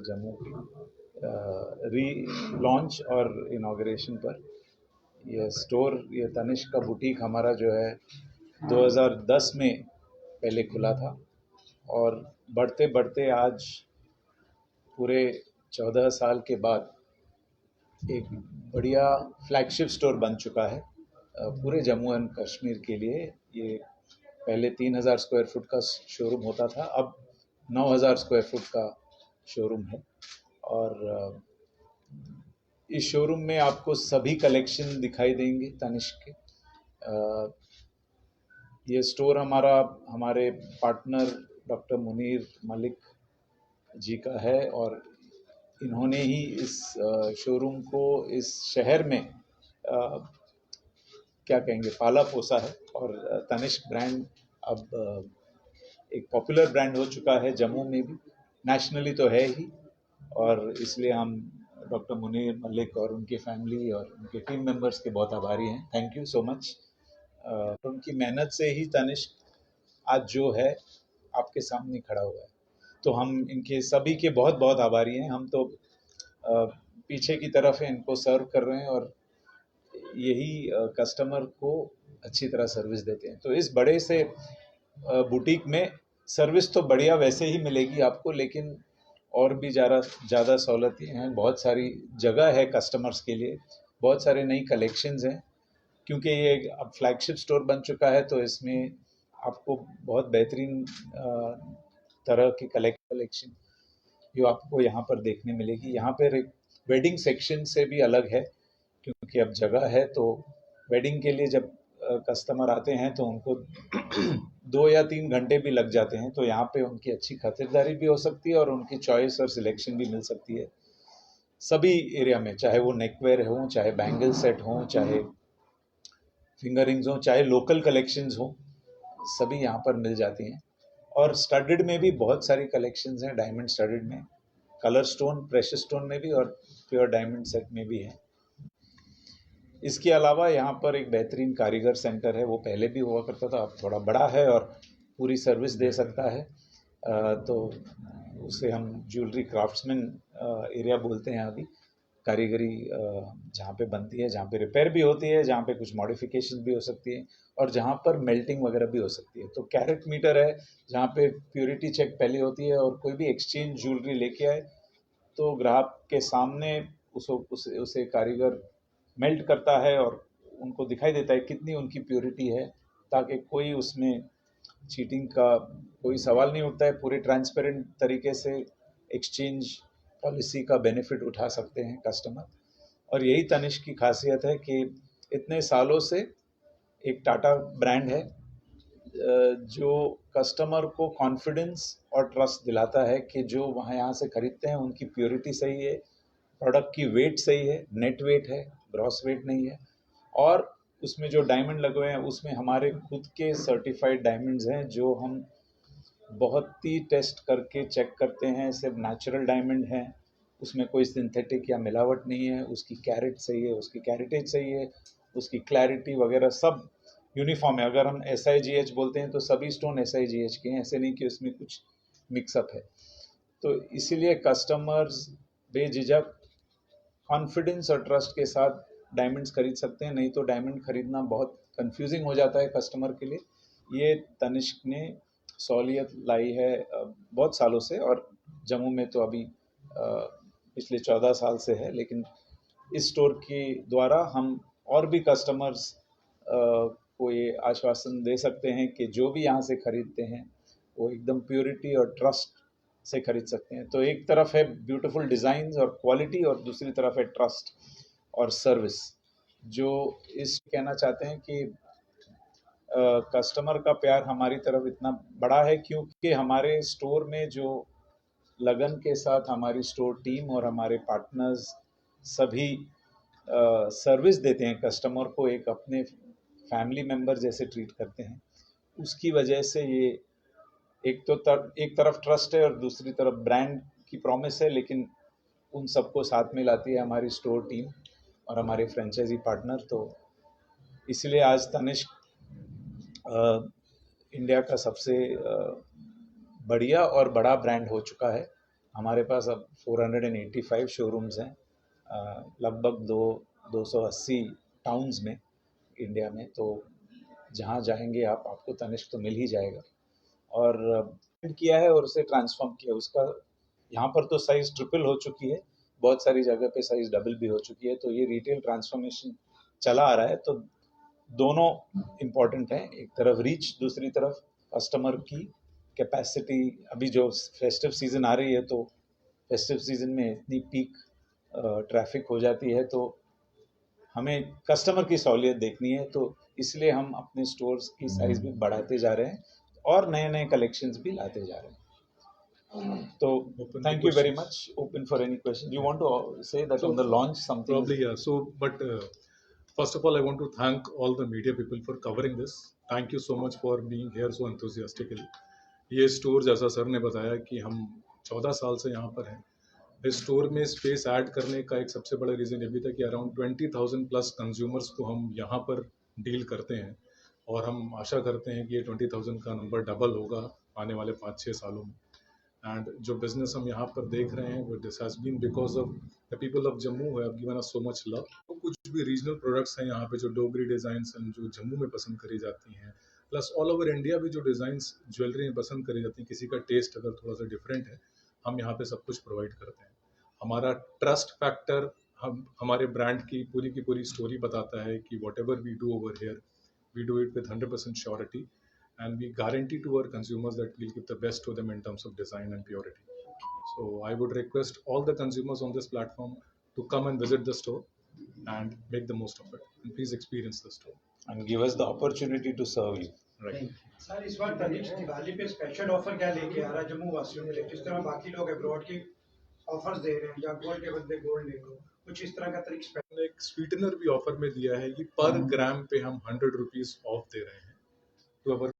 Store Jammu की री launch और इनॉग्रेशन पर। यह स्टोर, ये तनिष्क का बुटीक हमारा जो है 2010 में पहले खुला था और बढ़ते बढ़ते आज पूरे 14 साल के बाद एक बढ़िया फ्लैगशिप स्टोर बन चुका है पूरे जम्मू एंड कश्मीर के लिए। ये पहले 3000 स्क्वायर फुट का शोरूम होता था, अब 9000 स्क्वायर फुट का शोरूम है। और इस शोरूम में आपको सभी कलेक्शन दिखाई देंगे तनिष्क के। ये स्टोर हमारे पार्टनर डॉक्टर मुनीर मलिक जी का है और इन्होंने ही इस शोरूम को इस शहर में क्या कहेंगे पाला पोसा है। और तनिष्क ब्रांड अब एक पॉपुलर ब्रांड हो चुका है जम्मू में भी, नेशनली तो है ही। और इसलिए हम डॉक्टर मुनीर मलिक और उनकी फैमिली और उनके टीम मेंबर्स के बहुत आभारी हैं। Thank you so much. उनकी मेहनत से ही तनिष्क आज जो है आपके सामने खड़ा हुआ है, तो हम इनके सभी के बहुत बहुत आभारी हैं। हम तो पीछे की तरफ इनको सर्व कर रहे हैं और यही कस्टमर को अच्छी तरह सर्विस देते हैं। तो इस बड़े से बुटीक में सर्विस तो बढ़िया वैसे ही मिलेगी आपको, लेकिन और भी ज़्यादा सहूलतें हैं। बहुत सारी जगह है कस्टमर्स के लिए, बहुत सारे नई कलेक्शंस हैं। क्योंकि ये अब फ्लैगशिप स्टोर बन चुका है तो इसमें आपको बहुत बेहतरीन तरह की कलेक्शन जो आपको यहाँ पर देखने मिलेगी। यहाँ पर एक वेडिंग सेक्शन से भी अलग है, क्योंकि अब जगह है तो वेडिंग के लिए जब कस्टमर आते हैं तो उनको 2 या 3 घंटे भी लग जाते हैं, तो यहाँ पे उनकी अच्छी खातिरदारी भी हो सकती है और उनकी चॉइस और सिलेक्शन भी मिल सकती है सभी एरिया में, चाहे वो नेकवेयर हो, चाहे बैंगल सेट हो, चाहे फिंगर रिंग्स हो, चाहे लोकल कलेक्शंस हो, सभी यहाँ पर मिल जाती हैं। और स्टडेड में भी बहुत सारी कलेक्शंस हैं, डायमंड स्टडेड में, कलर स्टोन, प्रेशियस स्टोन में भी और प्योर डायमंड सेट में भी है। इसके अलावा यहाँ पर एक बेहतरीन कारीगर सेंटर है, वो पहले भी हुआ करता था, अब थोड़ा बड़ा है और पूरी सर्विस दे सकता है। तो उसे हम ज्वेलरी क्राफ्ट्समैन एरिया बोलते हैं अभी। कारीगरी जहाँ पे बनती है, जहाँ पे रिपेयर भी होती है, जहाँ पे कुछ मॉडिफिकेशन भी हो सकती है और जहाँ पर मेल्टिंग वगैरह भी हो सकती है। तो कैरेट मीटर है जहाँ पे प्योरिटी चेक पहले होती है और कोई भी एक्सचेंज ज्वेलरी लेके आए तो ग्राहक के सामने उसे कारीगर मेल्ट करता है और उनको दिखाई देता है कितनी उनकी प्योरिटी है, ताकि कोई उसमें चीटिंग का कोई सवाल नहीं उठता है। पूरे ट्रांसपेरेंट तरीके से एक्सचेंज पॉलिसी का बेनिफिट उठा सकते हैं कस्टमर। और यही तनिष्क की खासियत है कि इतने सालों से एक टाटा ब्रांड है जो कस्टमर को कॉन्फिडेंस और ट्रस्ट दिलाता है कि जो वहाँ यहाँ से खरीदते हैं उनकी प्योरिटी सही है, प्रोडक्ट की वेट सही है, नेट वेट है, ग्रॉस वेट नहीं है, और उसमें जो डायमंड लगे हुए हैं उसमें हमारे खुद के सर्टिफाइड डायमंड्स हैं जो हम बहुत ही टेस्ट करके चेक करते हैं। सिर्फ नेचुरल डायमंड हैं, उसमें कोई सिंथेटिक या मिलावट नहीं है, उसकी कैरेट सही है, उसकी कैरेटेज सही है, उसकी क्लैरिटी वगैरह सब यूनिफॉर्म है। अगर हम SIGH बोलते हैं तो सभी स्टोन SIGH के हैं, ऐसे नहीं कि उसमें कुछ मिक्सअप है। तो इसीलिए कस्टमर्स बेझिझक कॉन्फिडेंस और ट्रस्ट के साथ डायमंड्स खरीद सकते हैं। नहीं तो डायमंड खरीदना बहुत कंफ्यूजिंग हो जाता है कस्टमर के लिए। ये तनिष्क ने सहूलियत लाई है बहुत सालों से, और जम्मू में तो अभी पिछले 14 साल से है। लेकिन इस स्टोर के द्वारा हम और भी कस्टमर्स को ये आश्वासन दे सकते हैं कि जो भी यहाँ से खरीदते हैं वो एकदम प्योरिटी और ट्रस्ट से खरीद सकते हैं। तो एक तरफ है ब्यूटीफुल डिज़ाइंस और क्वालिटी, और दूसरी तरफ है ट्रस्ट और सर्विस। जो इस कहना चाहते हैं कि कस्टमर का प्यार हमारी तरफ इतना बड़ा है क्योंकि हमारे स्टोर में जो लगन के साथ हमारी स्टोर टीम और हमारे पार्टनर्स सभी सर्विस देते हैं कस्टमर को, एक अपने फैमिली मेम्बर जैसे ट्रीट करते हैं। उसकी वजह से ये एक तरफ ट्रस्ट है और दूसरी तरफ ब्रांड की प्रॉमिस है, लेकिन उन सबको साथ में लाती है हमारी स्टोर टीम और हमारे फ्रेंचाइजी पार्टनर। तो इसलिए आज तनिष्क इंडिया का सबसे बढ़िया और बड़ा ब्रांड हो चुका है। हमारे पास अब 485 शोरूम्स हैं, लगभग 280 टाउन्स में इंडिया में। तो जहाँ जाएंगे आप, आपको तनिष्क तो मिल ही जाएगा। और किया है और उसे ट्रांसफॉर्म किया। उसका यहाँ पर तो साइज़ ट्रिपल हो चुकी है, बहुत सारी जगह पे साइज़ डबल भी हो चुकी है। तो ये रिटेल ट्रांसफॉर्मेशन चला आ रहा है। तो दोनों इम्पॉर्टेंट हैं, एक तरफ रीच, दूसरी तरफ कस्टमर की कैपेसिटी। अभी जो फेस्टिव सीज़न आ रही है, तो फेस्टिव सीज़न में इतनी पीक ट्रैफिक हो जाती है, तो हमें कस्टमर की सहूलियत देखनी है। तो इसलिए हम अपने स्टोर्स की साइज़ भी बढ़ाते जा रहे हैं और नए नए कलेक्शंस भी लाते जा रहे हैं। So thank you very much. Open for any question. You want to say that on the launch something? Probably, yeah. So, but first of all, I want to thank all the media people for covering this. Thank you so much for being here so enthusiastically. ये store, जैसा sir ने बताया कि हम 14 साल से यहाँ पर हैं, इस स्टोर में स्पेस ऐड करने का एक सबसे बड़ा रीज़न ये भी था कि अराउंड 20,000 प्लस कंज्यूमर्स को हम यहाँ पर डील करते हैं, और हम आशा करते हैं कि ये 20,000 का नंबर डबल होगा आने वाले 5-6 सालों में। एंड जो बिजनेस हम यहाँ पर देख रहे हैं, वो this has been because of the people of Jammu who have given us so much love. तो कुछ भी रीजनल प्रोडक्ट्स हैं यहाँ पे जो डोगरी डिज़ाइंस हैं, जो जम्मू में पसंद करी जाती हैं, प्लस ऑल ओवर इंडिया भी जो डिज़ाइंस ज्वेलरी में पसंद करी जाती हैं, किसी का टेस्ट अगर थोड़ा सा डिफरेंट है, हम यहाँ पे सब कुछ प्रोवाइड करते हैं। हमारा ट्रस्ट फैक्टर हम हमारे ब्रांड की पूरी स्टोरी बताता है कि whatever we do over here, we do it with 100% surety, and we guarantee to our consumers that we'll give the best to them in terms of design and purity. So I would request all the consumers on this platform to come and visit the store and make the most of it, and please experience the store and give us the opportunity to serve you. right. Sir, इस बार तनिष्क दिवाली पे special offer क्या लेके आ रहा है जम्मू वासियों के लिए? जिस तरह बाकी लोग अब्रॉड के ऑफर्स दे रहे हैं, या गोल्ड के बदले गोल्ड ले लो, कुछ इस तरह का तरीका एक स्वीटनर भी ऑफर में दिया है कि पर ग्राम पे हम 100 रुपीज ऑफ दे रहे हैं to our